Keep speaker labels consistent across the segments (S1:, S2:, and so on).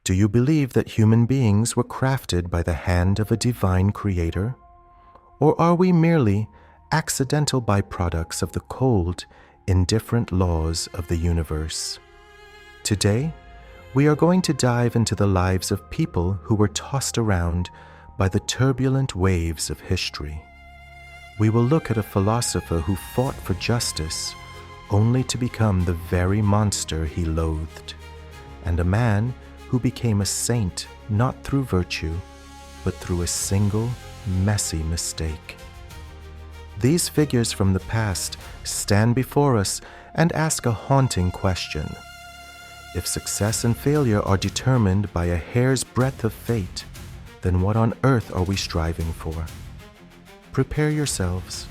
S1: Do you believe that human beings were crafted by the hand of a divine creator? Or are we merely accidental byproducts of the cold, indifferent laws of the universe? Today, we are going to dive into the lives of people who were tossed around by the turbulent waves of history. We will look at a philosopher who fought for justice only to become the very monster he loathed, and a man who became a saint not through virtue, but through a single, messy mistake. These figures from the past stand before us and ask a haunting question. If success and failure are determined by a hair's breadth of fate, then what on earth are we striving for? Prepare yourselves.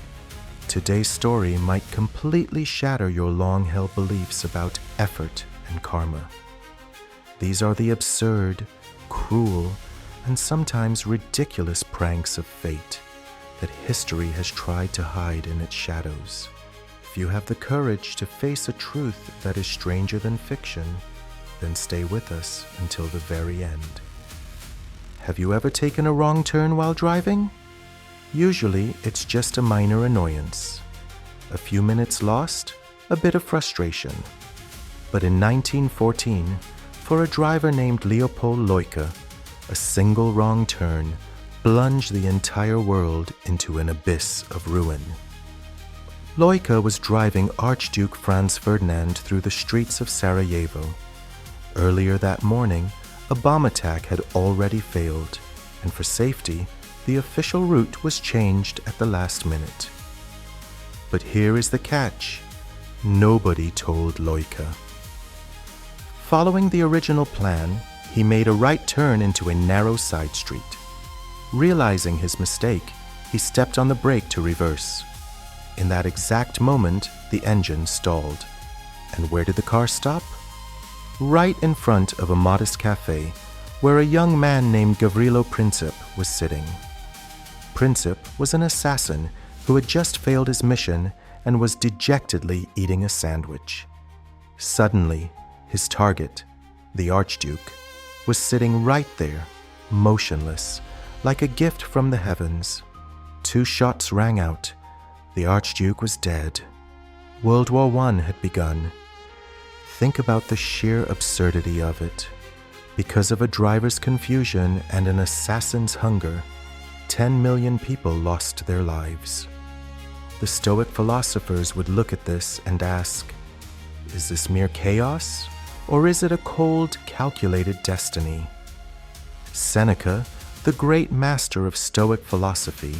S1: Today's story might completely shatter your long-held beliefs about effort and karma. These are the absurd, cruel, and sometimes ridiculous pranks of fate that history has tried to hide in its shadows. If you have the courage to face a truth that is stranger than fiction, then stay with us until the very end. Have you ever taken a wrong turn while driving? Usually, it's just a minor annoyance. A few minutes lost, a bit of frustration. But in 1914, for a driver named Leopold Lojka, a single wrong turn plunged the entire world into an abyss of ruin. Lojka was driving Archduke Franz Ferdinand through the streets of Sarajevo. Earlier that morning, a bomb attack had already failed, and for safety, the official route was changed at the last minute. But here is the catch. Nobody told Lojka. Following the original plan, he made a right turn into a narrow side street. Realizing his mistake, he stepped on the brake to reverse. In that exact moment, the engine stalled. And where did the car stop? Right in front of a modest cafe, where a young man named Gavrilo Princip was sitting. Princip was an assassin who had just failed his mission and was dejectedly eating a sandwich. Suddenly, his target, the Archduke, was sitting right there, motionless, like a gift from the heavens. 2 shots rang out. The Archduke was dead. World War I had begun. Think about the sheer absurdity of it. Because of a driver's confusion and an assassin's hunger, 10 million people lost their lives. The Stoic philosophers would look at this and ask, is this mere chaos, or is it a cold, calculated destiny? Seneca, the great master of Stoic philosophy,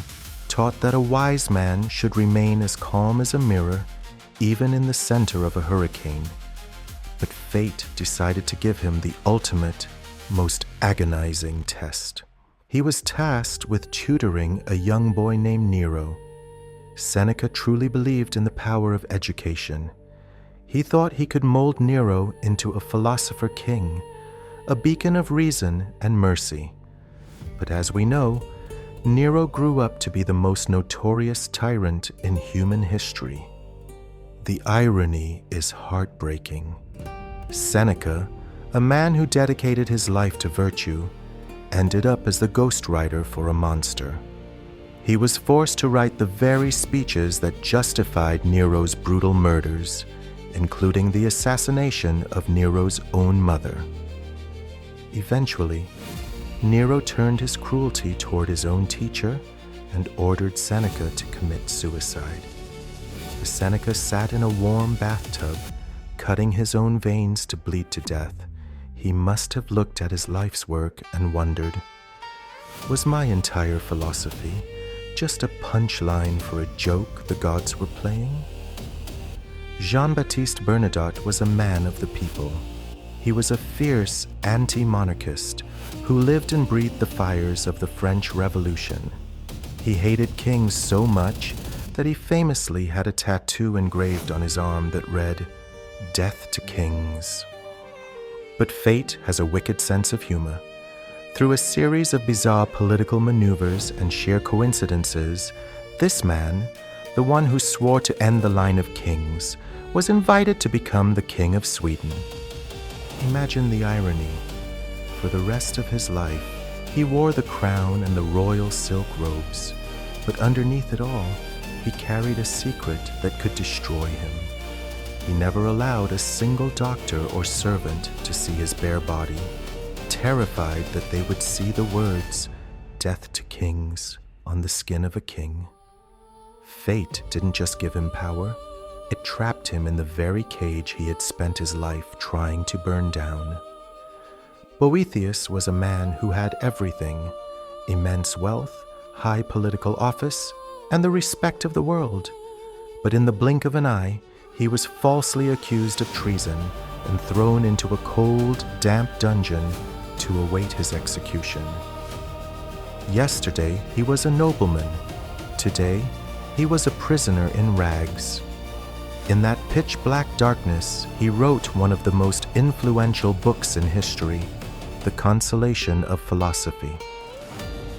S1: taught that a wise man should remain as calm as a mirror, even in the center of a hurricane. But fate decided to give him the ultimate, most agonizing test. He was tasked with tutoring a young boy named Nero. Seneca truly believed in the power of education. He thought he could mold Nero into a philosopher king, a beacon of reason and mercy. But as we know, Nero grew up to be the most notorious tyrant in human history. The irony is heartbreaking. Seneca, a man who dedicated his life to virtue, ended up as the ghostwriter for a monster. He was forced to write the very speeches that justified Nero's brutal murders, including the assassination of Nero's own mother. Eventually, Nero turned his cruelty toward his own teacher and ordered Seneca to commit suicide. Seneca sat in a warm bathtub, cutting his own veins to bleed to death. He must have looked at his life's work and wondered, was my entire philosophy just a punchline for a joke the gods were playing? Jean-Baptiste Bernadotte was a man of the people. He was a fierce anti-monarchist who lived and breathed the fires of the French Revolution. He hated kings so much that he famously had a tattoo engraved on his arm that read, "Death to Kings." But fate has a wicked sense of humor. Through a series of bizarre political maneuvers and sheer coincidences, this man, the one who swore to end the line of kings, was invited to become the King of Sweden. Imagine the irony. for the rest of his life, he wore the crown and the royal silk robes, but underneath it all, he carried a secret that could destroy him. He never allowed a single doctor or servant to see his bare body, terrified that they would see the words, "Death to kings," on the skin of a king. Fate didn't just give him power, it trapped him in the very cage he had spent his life trying to burn down. Boethius was a man who had everything: immense wealth, high political office, and the respect of the world. But in the blink of an eye, he was falsely accused of treason and thrown into a cold, damp dungeon to await his execution. Yesterday, he was a nobleman. Today, he was a prisoner in rags. In that pitch-black darkness, he wrote one of the most influential books in history, The Consolation of Philosophy.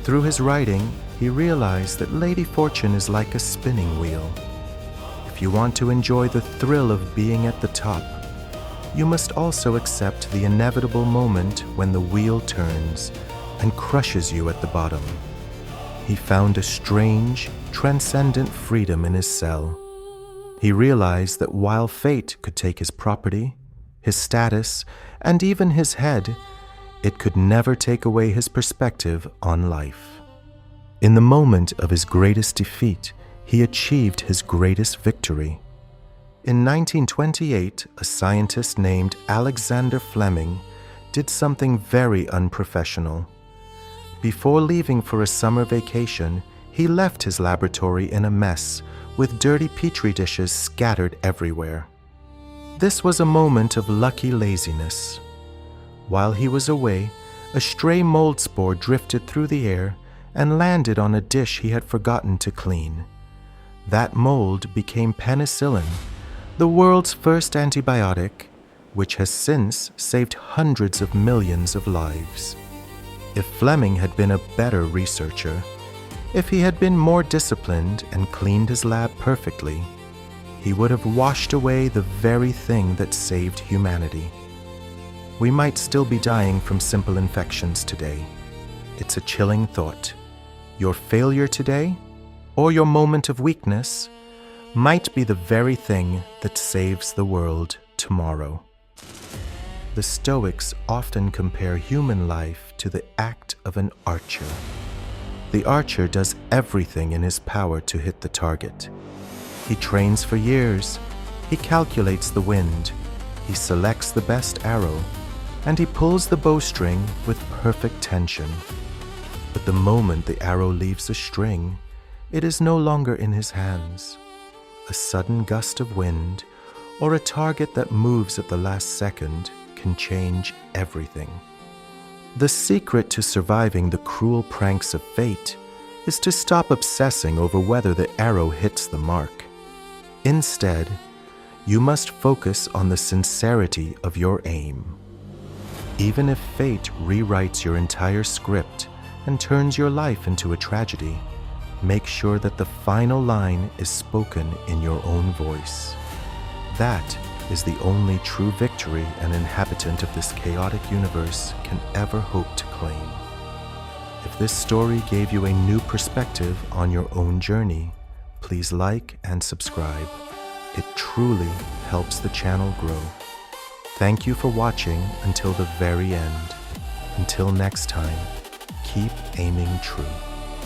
S1: Through his writing, he realized that Lady Fortune is like a spinning wheel. If you want to enjoy the thrill of being at the top, you must also accept the inevitable moment when the wheel turns and crushes you at the bottom. He found a strange, transcendent freedom in his cell. He realized that while fate could take his property, his status, and even his head, it could never take away his perspective on life. In the moment of his greatest defeat, he achieved his greatest victory. In 1928, a scientist named Alexander Fleming did something very unprofessional. Before leaving for a summer vacation, he left his laboratory in a mess, with dirty petri dishes scattered everywhere. This was a moment of lucky laziness. While he was away, a stray mold spore drifted through the air and landed on a dish he had forgotten to clean. That mold became penicillin, the world's first antibiotic, which has since saved hundreds of millions of lives. If Fleming had been a better researcher, if he had been more disciplined and cleaned his lab perfectly, he would have washed away the very thing that saved humanity. We might still be dying from simple infections today. It's a chilling thought. Your failure today, or your moment of weakness, might be the very thing that saves the world tomorrow. The Stoics often compare human life to the act of an archer. The archer does everything in his power to hit the target. He trains for years, he calculates the wind, he selects the best arrow, and he pulls the bowstring with perfect tension. But the moment the arrow leaves the string, it is no longer in his hands. A sudden gust of wind, or a target that moves at the last second, can change everything. The secret to surviving the cruel pranks of fate is to stop obsessing over whether the arrow hits the mark. Instead, you must focus on the sincerity of your aim. Even if fate rewrites your entire script and turns your life into a tragedy, make sure that the final line is spoken in your own voice. That is the only true victory an inhabitant of this chaotic universe can ever hope to claim. If this story gave you a new perspective on your own journey, please like and subscribe. It truly helps the channel grow. Thank you for watching until the very end. Until next time, keep aiming true.